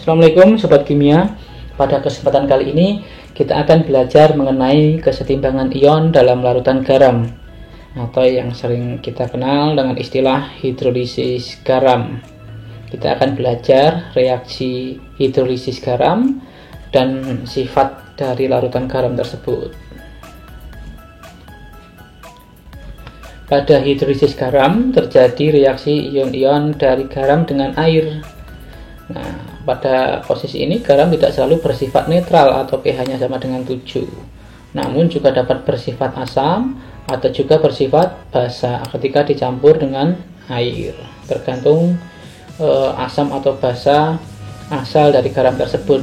Assalamualaikum Sobat Kimia. Pada kesempatan kali ini kita akan belajar mengenai kesetimbangan ion dalam larutan garam, atau yang sering kita kenal dengan istilah hidrolisis garam. Kita akan belajar reaksi hidrolisis garam dan sifat dari larutan garam tersebut. Pada hidrolisis garam terjadi reaksi ion-ion dari garam dengan air. Nah, pada posisi ini garam tidak selalu bersifat netral atau pH-nya sama dengan 7. Namun juga dapat bersifat asam atau juga bersifat basa ketika dicampur dengan air. Tergantung asam atau basa asal dari garam tersebut.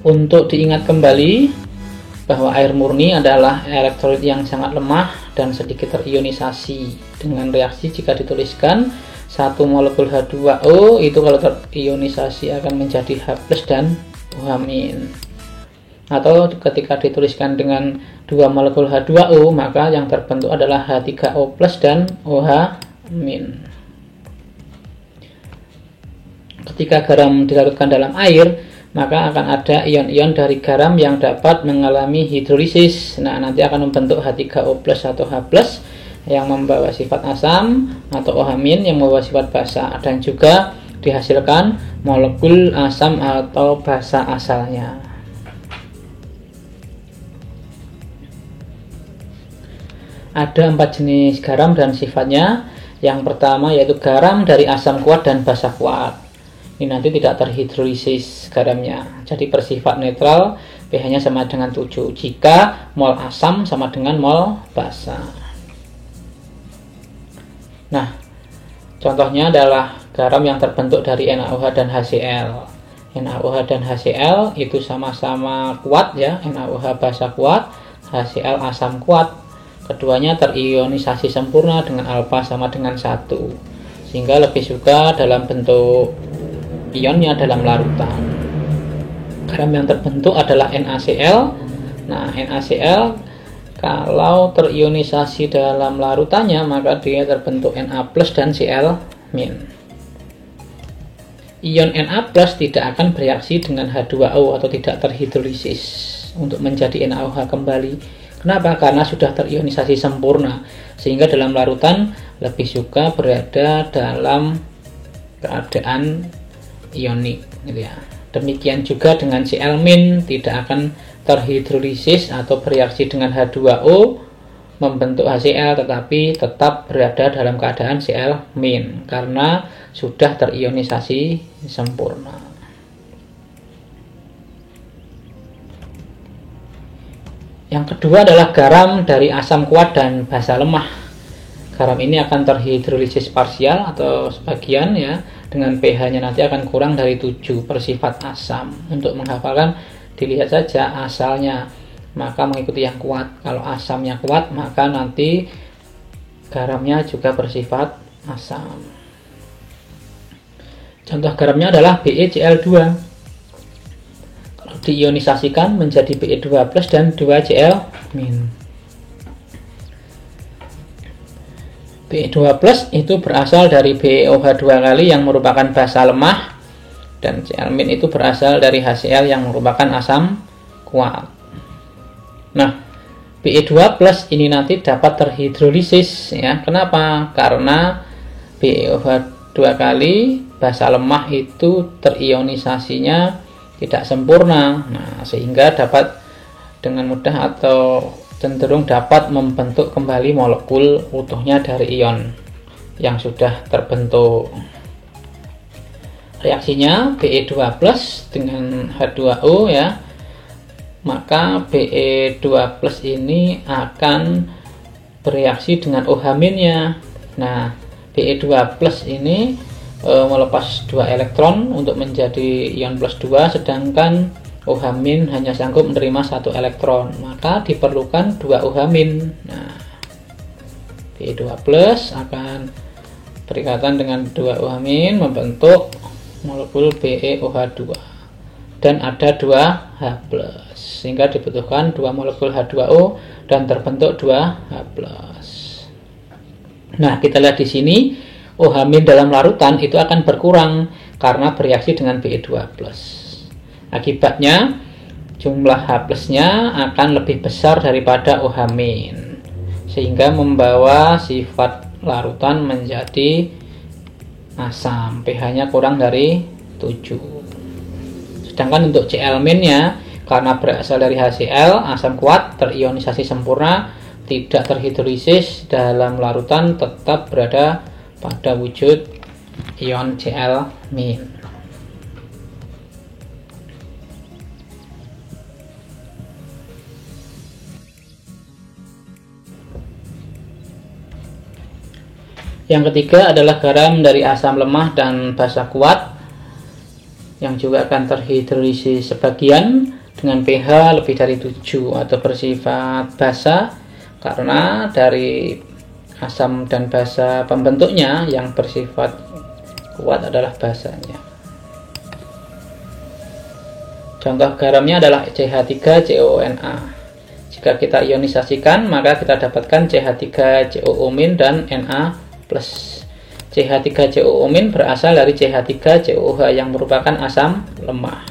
Untuk diingat kembali bahwa air murni adalah elektrolit yang sangat lemah dan sedikit terionisasi. Dengan reaksi jika dituliskan 1 molekul H2O itu kalau terionisasi akan menjadi H+ dan OH-. Atau ketika dituliskan dengan 2 molekul H2O maka yang terbentuk adalah H3O+ dan OH-. Ketika garam dilarutkan dalam air maka akan ada ion-ion dari garam yang dapat mengalami hidrolisis. Nah, nanti akan membentuk H3O+ atau H+ yang membawa sifat asam atau OH- yang membawa sifat basa, dan juga dihasilkan molekul asam atau basa asalnya. Ada 4 jenis garam dan sifatnya. Yang pertama yaitu garam dari asam kuat dan basa kuat. Ini nanti tidak terhidrolisis garamnya, jadi bersifat netral, pH-nya sama dengan 7 jika mol asam sama dengan mol basa. Nah, contohnya adalah garam yang terbentuk dari NaOH dan HCl. NaOH dan HCl itu sama-sama kuat ya, NaOH basa kuat, HCl asam kuat. Keduanya terionisasi sempurna dengan alfa sama dengan 1, sehingga lebih suka dalam bentuk ionnya dalam larutan. Garam yang terbentuk adalah NaCl. Nah, NaCl kalau terionisasi dalam larutannya maka dia terbentuk Na+ dan Cl-. Ion Na+ tidak akan bereaksi dengan H2O atau tidak terhidrolisis untuk menjadi NaOH kembali. Kenapa? Karena sudah terionisasi sempurna, sehingga dalam larutan lebih suka berada dalam keadaan ionik gitu ya. Demikian juga dengan Cl- tidak akan terhidrolisis atau bereaksi dengan H2O membentuk HCl, tetapi tetap berada dalam keadaan Cl- karena sudah terionisasi sempurna. Yang kedua adalah garam dari asam kuat dan basa lemah. Garam ini akan terhidrolisis parsial atau sebagian ya, dengan pH-nya nanti akan kurang dari 7, bersifat asam. Untuk menghafalkan dilihat saja asalnya, maka mengikuti yang kuat. Kalau asamnya kuat maka nanti garamnya juga bersifat asam. Contoh garamnya adalah BeCl2. Kalau diionisasikan menjadi Be2+ dan 2Cl-. Be2+ itu berasal dari BeOH2 kali yang merupakan basa lemah, dan Cl- itu berasal dari HCl yang merupakan asam kuat. Nah, Be2+ ini nanti dapat terhidrolisis ya. Kenapa? Karena BeOH2 kali basa lemah itu terionisasinya tidak sempurna. Nah, sehingga dapat dengan mudah atau cenderung dapat membentuk kembali molekul utuhnya dari ion yang sudah terbentuk. Reaksinya Be2+ dengan H2O ya, maka Be2+ ini akan bereaksi dengan OH-nya. Nah, Be2+ ini melepas 2 elektron untuk menjadi ion +2, sedangkan OH- hanya sanggup menerima 1 elektron, maka diperlukan 2 OH-. Nah, Be2+ akan berikatan dengan 2 OH- membentuk molekul BeOH2 dan ada 2 H+, sehingga dibutuhkan 2 molekul H2O dan terbentuk 2 H+. Nah, kita lihat di sini OH- dalam larutan itu akan berkurang karena bereaksi dengan Be2+. Akibatnya jumlah H+-nya akan lebih besar daripada OH-, sehingga membawa sifat larutan menjadi asam, pH-nya kurang dari 7. Sedangkan untuk Cl- nya karena berasal dari HCl, asam kuat, terionisasi sempurna, tidak terhidrolisis dalam larutan, tetap berada pada wujud ion Cl-. Yang ketiga adalah garam dari asam lemah dan basa kuat yang juga akan terhidrolisis sebagian dengan pH lebih dari 7 atau bersifat basa karena dari asam dan basa pembentuknya yang bersifat kuat adalah basanya. Contoh garamnya adalah CH3COONa. Jika kita ionisasikan maka kita dapatkan CH3COO- dan Na+. CH3COO- berasal dari CH3COOH yang merupakan asam lemah.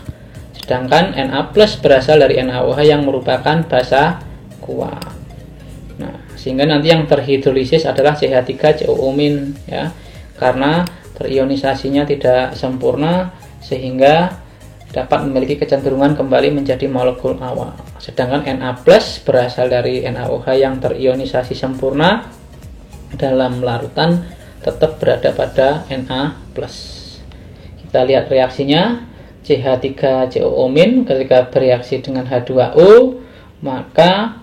Sedangkan Na+ berasal dari NaOH yang merupakan basa kuat. Nah, sehingga nanti yang terhidrolisis adalah CH3COO- ya. Karena terionisasinya tidak sempurna sehingga dapat memiliki kecenderungan kembali menjadi molekul awal. Sedangkan Na+ berasal dari NaOH yang terionisasi sempurna dalam larutan tetap berada pada Na+. Kita lihat reaksinya. CH3COO- ketika bereaksi dengan H2O maka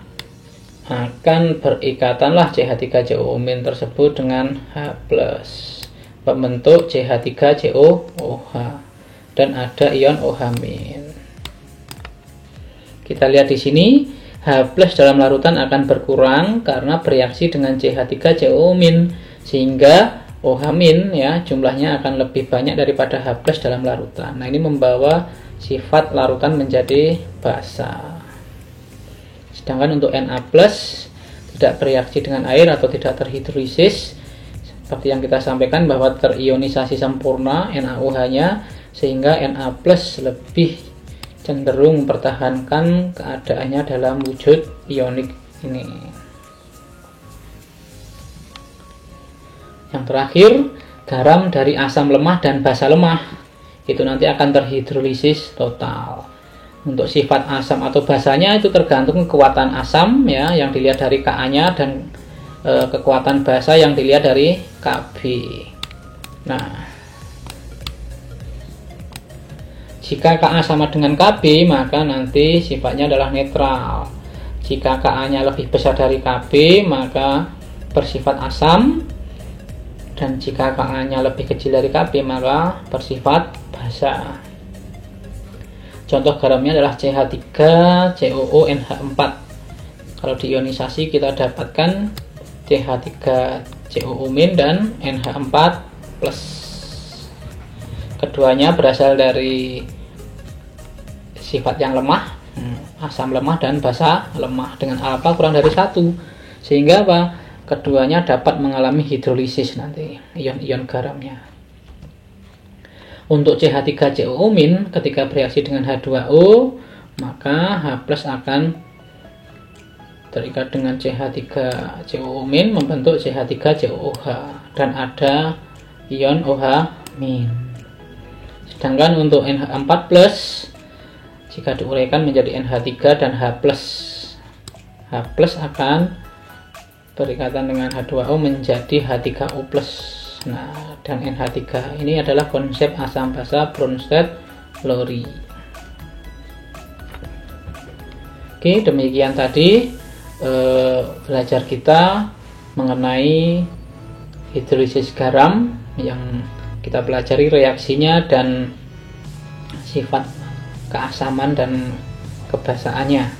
akan berikatanlah CH3COO- tersebut dengan H+, membentuk CH3COOH dan ada ion OH-. Kita lihat di sini H+ dalam larutan akan berkurang karena bereaksi dengan CH3COO- sehingga OH- ya jumlahnya akan lebih banyak daripada H+ dalam larutan. Nah, ini membawa sifat larutan menjadi basa. Sedangkan untuk Na+ tidak bereaksi dengan air atau tidak terhidrolisis seperti yang kita sampaikan bahwa terionisasi sempurna NaOH-nya sehingga Na+ lebih cenderung mempertahankan keadaannya dalam wujud ionik ini. Yang terakhir, garam dari asam lemah dan basa lemah itu nanti akan terhidrolisis total. Untuk sifat asam atau basanya itu tergantung kekuatan asam ya yang dilihat dari Ka-nya dan kekuatan basa yang dilihat dari Kb. Nah, jika Ka sama dengan Kb, maka nanti sifatnya adalah netral. Jika Ka-nya lebih besar dari Kb, maka bersifat asam. Dan jika Ka-nya lebih kecil dari Kb, maka bersifat basa. Contoh garamnya adalah CH3COONH4. Kalau diionisasi kita dapatkan CH3COO- dan NH4+. Keduanya berasal dari sifat yang lemah, asam lemah dan basa lemah dengan alfa kurang dari 1, sehingga apa? Keduanya dapat mengalami hidrolisis nanti ion-ion garamnya. Untuk CH3COO- ketika bereaksi dengan H2O maka H+ akan terikat dengan CH3COO- membentuk CH3COOH dan ada ion OH-. Sedangkan untuk NH4+ jika diuraikan menjadi NH3 dan H+. H+ akan berikatan dengan H2O menjadi H3O+. Nah, dan NH3 ini adalah konsep asam basa Bronsted-Lowry. Oke, demikian tadi belajar kita mengenai hidrolisis garam yang kita pelajari reaksinya dan sifat keasaman dan kebasaannya.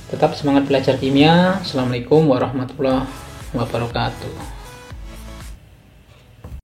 Tetap semangat belajar kimia. Assalamualaikum warahmatullahi wabarakatuh.